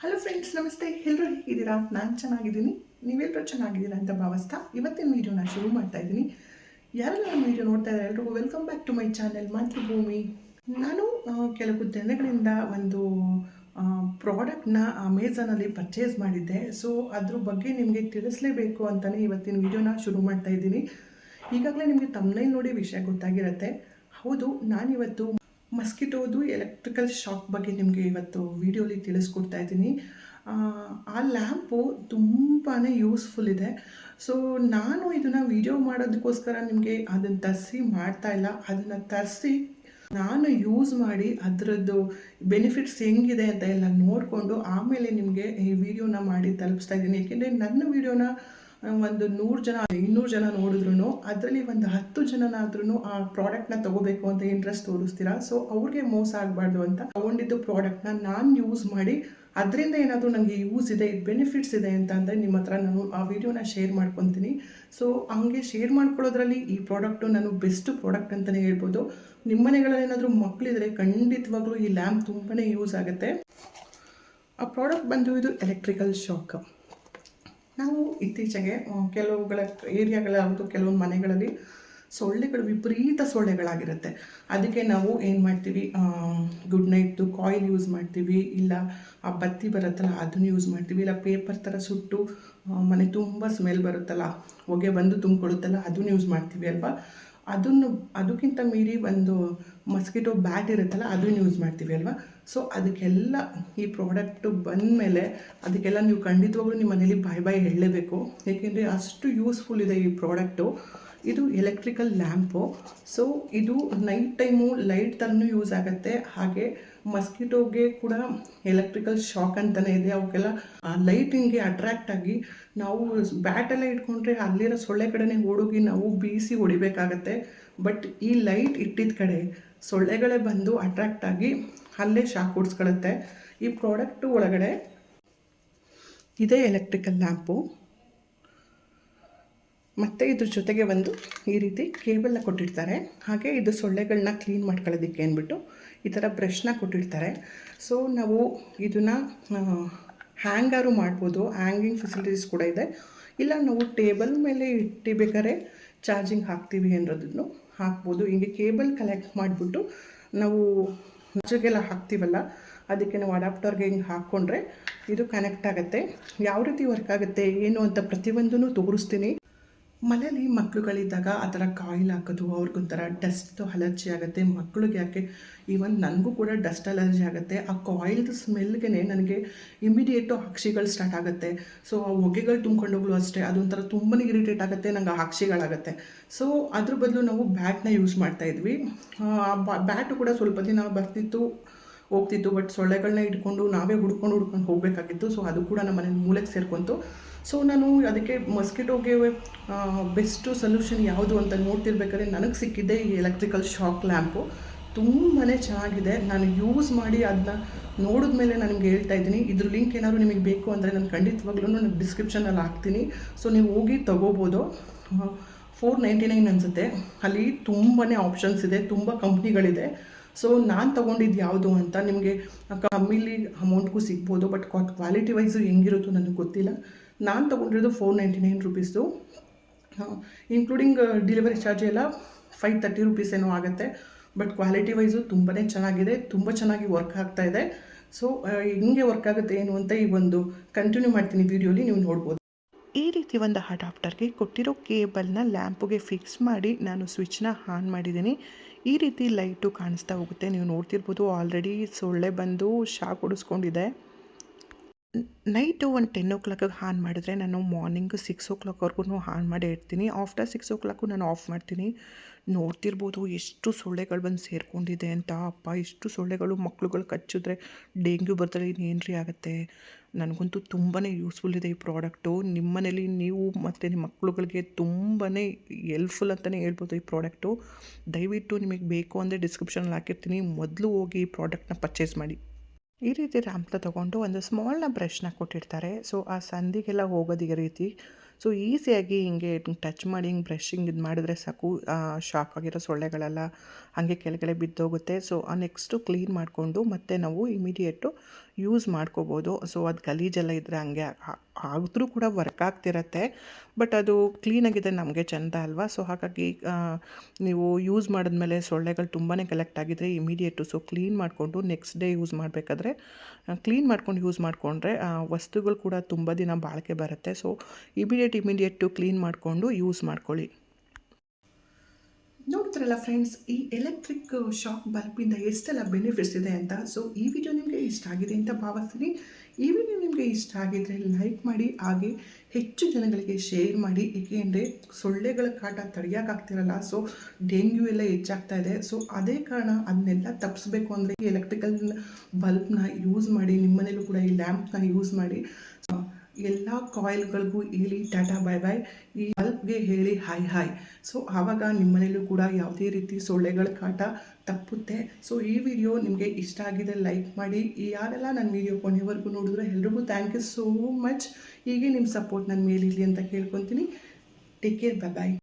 Hello friends, ನಮಸ್ತೆ. ಎಲ್ಲರೂ ಹೇಗಿದ್ದೀರಾ? ನಾನು ಚೆನ್ನಾಗಿದ್ದೀನಿ. ನೀವೆಲ್ಲರೂ ಚೆನ್ನಾಗಿದ್ದೀರಾ ಅಂತ ಭಾವಿಸ್ತಾ ಇವತ್ತಿನ ವೀಡಿಯೋನ ಶುರು ಮಾಡ್ತಾ ಇದ್ದೀನಿ. ಯಾರೆಲ್ಲ ನನ್ನ ವೀಡಿಯೋ ನೋಡ್ತಾ ಇದ್ದಾರೆ ಎಲ್ರಿಗೂ welcome back to my channel Mathrubhumi. ನಾನು ಕೆಲವು ದಿನಗಳಿಂದ ಒಂದು ಪ್ರಾಡಕ್ಟ್ನ ಅಮೆಝಾನಲ್ಲಿ ಪರ್ಚೇಸ್ ಮಾಡಿದ್ದೆ. ಸೊ ಅದ್ರ ಬಗ್ಗೆ ನಿಮಗೆ ತಿಳಿಸ್ಲೇಬೇಕು ಅಂತಲೇ ಇವತ್ತಿನ ವೀಡಿಯೋನ ಶುರು ಮಾಡ್ತಾ ಇದ್ದೀನಿ. ಈಗಾಗಲೇ ನಿಮಗೆ ತಮ್ನೈಲ್ ನೋಡಿ ವಿಷಯ ಗೊತ್ತಾಗಿರುತ್ತೆ. ಹೌದು, ನಾನಿವತ್ತು ಮಸ್ಕಿಟೋದು ಎಲೆಕ್ಟ್ರಿಕಲ್ ಶಾಕ್ ಬಗ್ಗೆ ನಿಮಗೆ ಇವತ್ತು ವಿಡಿಯೋಲಿ ತಿಳಿಸ್ಕೊಡ್ತಾ ಇದ್ದೀನಿ. ಆ ಲ್ಯಾಂಪು ತುಂಬಾ ಯೂಸ್ಫುಲ್ ಇದೆ. ಸೊ ನಾನು ಇದನ್ನು ವಿಡಿಯೋ ಮಾಡೋದಕ್ಕೋಸ್ಕರ ನಿಮಗೆ ಅದನ್ನು ತರಿಸಿ ಮಾಡ್ತಾ ಇಲ್ಲ. ಅದನ್ನು ತರಿಸಿ ನಾನು ಯೂಸ್ ಮಾಡಿ ಅದರದ್ದು ಬೆನಿಫಿಟ್ಸ್ ಹೆಂಗಿದೆ ಅಂತ ಎಲ್ಲ ನೋಡಿಕೊಂಡು ಆಮೇಲೆ ನಿಮಗೆ ಈ ವಿಡಿಯೋನ ಮಾಡಿ ತಲುಪಿಸ್ತಾ ಇದ್ದೀನಿ. ಏಕೆಂದರೆ ನನ್ನ ವಿಡಿಯೋನ ಒಂದು 100 ಜನ 200 ಜನ ನೋಡಿದ್ರು ಅದರಲ್ಲಿ ಒಂದು 10 ಜನನಾದ್ರೂ ಆ ಪ್ರಾಡಕ್ಟ್ನ ತೊಗೋಬೇಕು ಅಂತ ಇಂಟ್ರೆಸ್ಟ್ ತೋರಿಸ್ತೀರಾ. ಸೊ ಅವ್ರಿಗೆ ಮೋಸ ಆಗಬಾರ್ದು ಅಂತ ತೊಗೊಂಡಿದ್ದು ಪ್ರಾಡಕ್ಟ್ನ ನಾನು ಯೂಸ್ ಮಾಡಿ ಅದರಿಂದ ಏನಾದರೂ ನನಗೆ ಯೂಸ್ ಇದೆ, ಇದು ಬೆನಿಫಿಟ್ಸ್ ಇದೆ ಅಂತ ಅಂದರೆ ನಿಮ್ಮ ಹತ್ರ ನಾನು ಆ ವಿಡಿಯೋನ ಶೇರ್ ಮಾಡ್ಕೊತೀನಿ. ಸೊ ಹಂಗೆ ಶೇರ್ ಮಾಡ್ಕೊಳ್ಳೋದ್ರಲ್ಲಿ ಈ ಪ್ರಾಡಕ್ಟು ನಾನು ಬೆಸ್ಟ್ ಪ್ರಾಡಕ್ಟ್ ಅಂತಲೇ ಹೇಳ್ಬೋದು. ನಿಮ್ಮ ಮನೆಗಳಲ್ಲಿ ಏನಾದರೂ ಮಕ್ಕಳಿದ್ರೆ ಖಂಡಿತವಾಗ್ಲೂ ಈ ಲ್ಯಾಂಪ್ ತುಂಬಾ ಯೂಸ್ ಆಗುತ್ತೆ. ಆ ಪ್ರಾಡಕ್ಟ್ ಬಂದು ಇದು ಎಲೆಕ್ಟ್ರಿಕಲ್ ಶಾಕ್. ನಾವು ಇತ್ತೀಚೆಗೆ ಕೆಲವುಗಳ ಏರಿಯಾಗಳಾಗೋದು ಕೆಲವೊಂದು ಮನೆಗಳಲ್ಲಿ ಸೊಳ್ಳೆಗಳು ವಿಪರೀತ ಸೊಳ್ಳೆಗಳಾಗಿರುತ್ತೆ. ಅದಕ್ಕೆ ನಾವು ಏನು ಮಾಡ್ತೀವಿ, ಗುಡ್ ನೈಟ್ದು ಕಾಯಿಲ್ ಯೂಸ್ ಮಾಡ್ತೀವಿ, ಇಲ್ಲ ಆ ಬತ್ತಿ ಬರುತ್ತಲ್ಲ ಅದನ್ನು ಯೂಸ್ ಮಾಡ್ತೀವಿ, ಇಲ್ಲ ಪೇಪರ್ ಥರ ಸುಟ್ಟು ಮನೆ ತುಂಬ ಸ್ಮೆಲ್ ಬರುತ್ತಲ್ಲ, ಹೊಗೆ ಬಂದು ತುಂಬಿಕೊಳ್ಳುತ್ತಲ್ಲ ಅದನ್ನು ಯೂಸ್ ಮಾಡ್ತೀವಿ ಅಲ್ವಾ. ಅದಕ್ಕಿಂತ ಮೀರಿ ಒಂದು ಮಸ್ಕಿಟೋ ಬ್ಯಾಟ್ ಇರುತ್ತಲ್ಲ ಅದನ್ನು ಯೂಸ್ ಮಾಡ್ತೀವಿ ಅಲ್ವಾ. ಸೊ ಅದಕ್ಕೆಲ್ಲ ಈ ಪ್ರಾಡಕ್ಟು ಬಂದಮೇಲೆ ಅದಕ್ಕೆಲ್ಲ ನೀವು ಖಂಡಿತವಾಗ್ಲೂ ನಿಮ್ಮ ಮನೇಲಿ ಬಾಯ್ ಹೇಳಲೇಬೇಕು. ಏಕೆಂದರೆ ಅಷ್ಟು ಯೂಸ್ಫುಲ್ ಇದೆ ಈ ಪ್ರಾಡಕ್ಟು. ಇದು ಎಲೆಕ್ಟ್ರಿಕಲ್ ಲ್ಯಾಂಪು. ಸೊ ಇದು ನೈಟ್ ಟೈಮು ಲೈಟ್ ಥರನೂ ಯೂಸ್ ಆಗುತ್ತೆ. ಹಾಗೆ ಮಸ್ಕಿಟೋಗೆ ಕೂಡ ಎಲೆಕ್ಟ್ರಿಕಲ್ ಶಾಕ್ ಅಂತಲೇ ಇದೆ. ಅವಕ್ಕೆಲ್ಲ ಲೈಟಿಂಗ್ಗೆ ಅಟ್ರ್ಯಾಕ್ಟ್ ಆಗಿ ನಾವು ಬ್ಯಾಟೆಲ್ಲ ಇಟ್ಕೊಂಡ್ರೆ ಅಲ್ಲಿರೋ ಸೊಳ್ಳೆ ಕಡೆನೇ ಓಡೋಗಿ ನಾವು ಬೀಸಿ ಹೊಡಿಬೇಕಾಗತ್ತೆ. ಬಟ್ ಈ ಲೈಟ್ ಇಟ್ಟಿದ್ದ ಕಡೆ ಸೊಳ್ಳೆಗಳೇ ಬಂದು ಅಟ್ರ್ಯಾಕ್ಟ್ ಆಗಿ ಅಲ್ಲೇ ಶಾಕ್ ಹೊಡ್ಸ್ಕೊಳ್ಳುತ್ತೆ. ಈ ಪ್ರಾಡಕ್ಟು ಒಳಗಡೆ ಇದೇ ಎಲೆಕ್ಟ್ರಿಕಲ್ ಲ್ಯಾಂಪು ಮತ್ತು ಇದ್ರ ಜೊತೆಗೆ ಒಂದು ಈ ರೀತಿ ಕೇಬಲ್ನ ಕೊಟ್ಟಿರ್ತಾರೆ. ಹಾಗೆ ಇದು ಸೊಳ್ಳೆಗಳನ್ನ ಕ್ಲೀನ್ ಮಾಡ್ಕೊಳ್ಳೋದಕ್ಕೆ ಅಂದ್ಬಿಟ್ಟು ಈ ಥರ ಬ್ರಷ್ನ ಕೊಟ್ಟಿರ್ತಾರೆ. ಸೊ ನಾವು ಇದನ್ನು ಹ್ಯಾಂಗಾರು ಮಾಡ್ಬೋದು, ಹ್ಯಾಂಗಿಂಗ್ ಫೆಸಿಲಿಟೀಸ್ ಕೂಡ ಇದೆ. ಇಲ್ಲ ನಾವು ಟೇಬಲ್ ಮೇಲೆ ಇಟ್ಟಿಬೇಕಾದ್ರೆ ಚಾರ್ಜಿಂಗ್ ಹಾಕ್ತೀವಿ ಅನ್ನೋದನ್ನು ಹಾಕ್ಬೋದು. ಹೀಗೆ ಕೇಬಲ್ ಕಲೆಕ್ಟ್ ಮಾಡಿಬಿಟ್ಟು ನಾವು ಚಾರ್ಜಿಗೆಲ್ಲ ಹಾಕ್ತೀವಲ್ಲ ಅದಕ್ಕೆ ನಾವು ಅಡಾಪ್ಟರ್ಗೆ ಹಿಂಗೆ ಹಾಕ್ಕೊಂಡ್ರೆ ಇದು ಕನೆಕ್ಟ್ ಆಗುತ್ತೆ. ಯಾವ ರೀತಿ ವರ್ಕ್ ಆಗುತ್ತೆ ಏನು ಅಂತ ಪ್ರತಿಯೊಂದನ್ನು ತೋರಿಸ್ತೀನಿ. ಮನೇಲಿ ಮಕ್ಕಳುಗಳಿದ್ದಾಗ ಆ ಥರ ಕಾಯಿಲ್ ಹಾಕೋದು ಅವ್ರಿಗೊಂಥರ ಡಸ್ಟ್ದು ಅಲರ್ಜಿ ಆಗುತ್ತೆ. ಮಕ್ಕಳಿಗೆ ಯಾಕೆ, ಈವನ್ ನನಗೂ ಕೂಡ ಡಸ್ಟ್ ಅಲರ್ಜಿ ಆಗುತ್ತೆ. ಆ ಕಾಯಿಲ್ದು ಸ್ಮೆಲ್ಗೆ ನನಗೆ ಇಮಿಡಿಯೇಟು ಅಕ್ಷಿಗಳು ಸ್ಟಾರ್ಟ್ ಆಗುತ್ತೆ. ಸೊ ಆ ಹೊಗೆಗಳು ತುಂಬ್ಕೊಂಡೋಗ್ಲು ಅಷ್ಟೇ ಅದೊಂಥರ ತುಂಬಾ ಇರಿಟೇಟ್ ಆಗುತ್ತೆ, ನಂಗೆ ಆ ಅಕ್ಷಿಗಳಾಗುತ್ತೆ. ಸೊ ಅದ್ರ ಬದಲು ನಾವು ಬ್ಯಾಟ್ನ ಯೂಸ್ ಮಾಡ್ತಾಯಿದ್ವಿ. ಬ್ಯಾಟು ಕೂಡ ಸ್ವಲ್ಪ ದಿನ ಬರ್ತಿತ್ತು ಹೋಗ್ತಿತ್ತು, ಬಟ್ ಸೊಳ್ಳೆಗಳನ್ನ ಇಟ್ಕೊಂಡು ನಾವೇ ಹುಡ್ಕೊಂಡು ಹೋಗಬೇಕಾಗಿತ್ತು. ಸೊ ಅದು ಕೂಡ ನಮ್ಮ ಮನೇಲಿ ಮೂಲೆಗೆ ಸೇರ್ಕೊಂತು. ಸೊ ನಾನು ಅದಕ್ಕೆ ಮಸ್ಕಿಟೋಗೆ ಬೆಸ್ಟು ಸೊಲ್ಯೂಷನ್ ಯಾವುದು ಅಂತ ನೋಡ್ತಿರ್ಬೇಕಾದ್ರೆ ನನಗೆ ಸಿಕ್ಕಿದ್ದೆ ಈ ಎಲೆಕ್ಟ್ರಿಕಲ್ ಶಾಕ್ ಲ್ಯಾಂಪು. ತುಂಬಾ ಚೆನ್ನಾಗಿದೆ. ನಾನು ಯೂಸ್ ಮಾಡಿ ಅದನ್ನ ನೋಡಿದ ಮೇಲೆ ನನಗೆ ಹೇಳ್ತಾ ಇದ್ದೀನಿ. ಇದ್ರ ಲಿಂಕ್ ಏನಾದರೂ ನಿಮಗೆ ಬೇಕು ಅಂದರೆ ನಾನು ಖಂಡಿತವಾಗ್ಲೂ ನಾನು ಡಿಸ್ಕ್ರಿಪ್ಷನಲ್ಲಿ ಹಾಕ್ತೀನಿ. ಸೊ ನೀವು ಹೋಗಿ ತೊಗೋಬೋದು. 499 ಅನಿಸುತ್ತೆ. ಅಲ್ಲಿ ತುಂಬಾ ಆಪ್ಷನ್ಸ್ ಇದೆ, ತುಂಬ ಕಂಪ್ನಿಗಳಿದೆ. ಸೊ ನಾನು ತೊಗೊಂಡಿದ್ದು ಯಾವುದು ಅಂತ ನಿಮಗೆ ಕಮ್ಮಿಲಿ ಅಮೌಂಟ್ಗೂ ಸಿಗ್ಬೋದು, ಬಟ್ ಕ್ವಾಲಿಟಿ ವೈಸು ಹೆಂಗಿರುತ್ತೋ ನನಗೆ ಗೊತ್ತಿಲ್ಲ. ನಾನು ತೊಗೊಂಡಿರೋದು 499 ರುಪೀಸ್ದು, ಇನ್ಕ್ಲೂಡಿಂಗ್ ಡೆಲಿವರಿ ಚಾರ್ಜ್ ಎಲ್ಲ 530 ರುಪೀಸ್ ಏನೋ ಆಗುತ್ತೆ. ಬಟ್ ಕ್ವಾಲಿಟಿ ವೈಸು ತುಂಬಾ ಚೆನ್ನಾಗಿದೆ, ತುಂಬ ಚೆನ್ನಾಗಿ ವರ್ಕ್ ಆಗ್ತಾಯಿದೆ. ಸೊ ಹಿಂಗೆ ವರ್ಕ್ ಆಗುತ್ತೆ ಏನು ಅಂತ ಈ ಒಂದು ಕಂಟಿನ್ಯೂ ಮಾಡ್ತೀನಿ ವೀಡಿಯೋಲಿ, ನೀವು ನೋಡ್ಬೋದು. ಈ ರೀತಿ ಒಂದು ಅಡಾಪ್ಟರ್ಗೆ ಕೊಟ್ಟಿರೋ ಕೇಬಲ್ನ ಲ್ಯಾಂಪಿಗೆ ಫಿಕ್ಸ್ ಮಾಡಿ ನಾನು ಸ್ವಿಚ್ನ ಆನ್ ಮಾಡಿದ್ದೀನಿ. ಈ ರೀತಿ ಲೈಟು ಕಾಣಿಸ್ತಾ ಹೋಗುತ್ತೆ, ನೀವು ನೋಡ್ತಿರ್ಬೋದು. ಆಲ್ರೆಡಿ ಸೊಳ್ಳೆ ಬಂದು ಶಾಕ್ ಹೊಡಿಸ್ಕೊಂಡಿದೆ. ನೈಟು ಒಂದು 10 ಓ ಕ್ಲಾಕಿಗೆ ಆನ್ ಮಾಡಿದ್ರೆ ನಾನು ಮಾರ್ನಿಂಗ್ 6 ಓ ಕ್ಲಾಕ್ವರೆಗೂ ಆನ್ ಮಾಡಿ ಇಡ್ತೀನಿ. ಆಫ್ಟರ್ 6 ಓ ಕ್ಲಾಕು ನಾನು ಆಫ್ ಮಾಡ್ತೀನಿ. ನೋಡ್ತಿರ್ಬೋದು ಎಷ್ಟು ಸೊಳ್ಳೆಗಳು ಬಂದು ಸೇರಿಕೊಂಡಿದೆ ಅಂತ. ಅಪ್ಪ, ಇಷ್ಟು ಸೊಳ್ಳೆಗಳು ಮಕ್ಳುಗಳು ಕಚ್ಚಿದ್ರೆ ಡೆಂಗ್ಯೂ ಬರ್ತಾರೆ, ಇನ್ನೇನ್ರಿ ಆಗುತ್ತೆ. ನನಗಂತೂ ತುಂಬಾ ಯೂಸ್ಫುಲ್ ಇದೆ ಈ ಪ್ರಾಡಕ್ಟು. ನಿಮ್ಮ ಮನೇಲಿ ನೀವು ಮತ್ತು ನಿಮ್ಮ ಮಕ್ಳುಗಳಿಗೆ ತುಂಬಾ ಹೆಲ್ಪ್ಫುಲ್ ಅಂತಲೇ ಹೇಳ್ಬೋದು ಈ ಪ್ರಾಡಕ್ಟು. ದಯವಿಟ್ಟು ನಿಮಗೆ ಬೇಕು ಅಂದರೆ ಡಿಸ್ಕ್ರಿಪ್ಷನಲ್ಲಿ ಹಾಕಿರ್ತೀನಿ, ಮೊದಲು ಹೋಗಿ ಈ ಪ್ರಾಡಕ್ಟ್ನ ಪರ್ಚೇಸ್ ಮಾಡಿ. ಈ ರೀತಿ ರ್ಯಾಂಪ್ನ ತೊಗೊಂಡು ಒಂದು ಸ್ಮಾಲ್ನ ಬ್ರಷ್ನ ಕೊಟ್ಟಿರ್ತಾರೆ. ಸೊ ಆ ಸಂದಿಗೆಲ್ಲ ಹೋಗೋದು ಈ ರೀತಿ. ಸೊ ಈಸಿಯಾಗಿ ಹಿಂಗೆ ಟಚ್ ಮಾಡಿ ಹಿಂಗೆ ಬ್ರಷಿಂಗ್ ಇದು ಮಾಡಿದ್ರೆ ಸಾಕು, ಶಾಕ್ ಆಗಿರೋ ಸೊಳ್ಳೆಗಳೆಲ್ಲ ಹಾಗೆ ಕೆಳಗಡೆ ಬಿದ್ದೋಗುತ್ತೆ. ಸೊ ನೆಕ್ಸ್ಟು ಕ್ಲೀನ್ ಮಾಡಿಕೊಂಡು ಮತ್ತೆ ನಾವು ಇಮಿಡಿಯೇಟು ಯೂಸ್ ಮಾಡ್ಕೋಬೋದು. ಸೊ ಅದು ಗಲೀಜೆಲ್ಲ ಇದ್ದರೆ ಹಂಗೆ ಆದ್ರೂ ಕೂಡ ವರ್ಕ್ ಆಗ್ತಿರತ್ತೆ. ಬಟ್ ಅದು ಕ್ಲೀನಾಗಿದ್ದರೆ ನಮಗೆ ಚೆಂದ ಅಲ್ವಾ. ಸೊ ಹಾಗಾಗಿ ನೀವು ಯೂಸ್ ಮಾಡಿದ್ಮೇಲೆ ಸೊಳ್ಳೆಗಳು ತುಂಬಾ ಕಲೆಕ್ಟ್ ಆಗಿದ್ದರೆ ಇಮಿಡಿಯೇಟು ಸೊ ಕ್ಲೀನ್ ಮಾಡಿಕೊಂಡು ನೆಕ್ಸ್ಟ್ ಡೇ ಯೂಸ್ ಮಾಡಬೇಕಾದ್ರೆ ಕ್ಲೀನ್ ಮಾಡ್ಕೊಂಡು ಯೂಸ್ ಮಾಡಿಕೊಂಡ್ರೆ ವಸ್ತುಗಳು ಕೂಡ ತುಂಬ ದಿನ ಬಾಳಿಕೆ ಬರುತ್ತೆ. ಸೊ ಇಮಿಡಿಯೇಟು ಕ್ಲೀನ್ ಮಾಡಿಕೊಂಡು ಯೂಸ್ ಮಾಡ್ಕೊಳ್ಳಿ. ನೋಡ್ತಿರಲ್ಲ ಫ್ರೆಂಡ್ಸ್, ಈ ಎಲೆಕ್ಟ್ರಿಕ್ ಶಾಕ್ ಬಲ್ಬಿಂದ ಎಷ್ಟೆಲ್ಲ ಬೆನಿಫಿಟ್ಸ್ ಇದೆ ಅಂತ. ಸೊ ಈ ವಿಡಿಯೋ ನಿಮಗೆ ಇಷ್ಟ ಆಗಿದೆ ಅಂತ ಭಾವಿಸ್ತೀನಿ. ಈ ವಿಡಿಯೋ ನಿಮಗೆ ಇಷ್ಟ ಆಗಿದ್ದರೆ ಲೈಕ್ ಮಾಡಿ, ಹಾಗೆ ಹೆಚ್ಚು ಜನಗಳಿಗೆ ಶೇರ್ ಮಾಡಿ. ಏಕೆಂದರೆ ಸೊಳ್ಳೆಗಳ ಕಾಟ ತಡೆಯೋಕ್ಕಾಗ್ತಿರಲ್ಲ. ಸೊ ಡೆಂಗ್ಯೂ ಎಲ್ಲ ಹೆಚ್ಚಾಗ್ತಾ ಇದೆ. ಸೊ ಅದೇ ಕಾರಣ ಅದನ್ನೆಲ್ಲ ತಪ್ಪಿಸ್ಬೇಕು ಅಂದರೆ ಈ ಎಲೆಕ್ಟ್ರಿಕಲ್ ಬಲ್ಬ್ನ ಯೂಸ್ ಮಾಡಿ. ನಿಮ್ಮ ಮನೇಲೂ ಕೂಡ ಈ ಲ್ಯಾಂಪ್ನ ಯೂಸ್ ಮಾಡಿ. ಎಲ್ಲ ಕಾಯಿಲ್ಗಳಿಗೂ ಹೇಳಿ ಟಾಟಾ ಬೈ ಬೈ, ಈ ಬಲ್ಬ್ಗೆ ಹೇಳಿ ಹಾಯ್ ಹಾಯ್. ಸೊ ಆವಾಗ ನಿಮ್ಮ ಮನೇಲೂ ಕೂಡ ಯಾವುದೇ ರೀತಿ ಸೊಳ್ಳೆಗಳ ಕಾಟ ತಪ್ಪುತ್ತೆ. ಸೊ ಈ ವಿಡಿಯೋ ನಿಮಗೆ ಇಷ್ಟ ಆಗಿದೆ ಲೈಕ್ ಮಾಡಿ. ಯಾರೆಲ್ಲ ನನ್ನ ವಿಡಿಯೋ ಕೊನೆವರೆಗೂ ನೋಡಿದ್ರೆ ಎಲ್ರಿಗೂ ಥ್ಯಾಂಕ್ ಯು ಸೋ ಮಚ್. ಹೀಗೆ ನಿಮ್ಮ ಸಪೋರ್ಟ್ ನನ್ನ ಮೇಲಿರಲಿ ಅಂತ ಕೇಳ್ಕೊತೀನಿ. ಟೇಕ್ ಕೇರ್, ಬೈ ಬಾಯ್.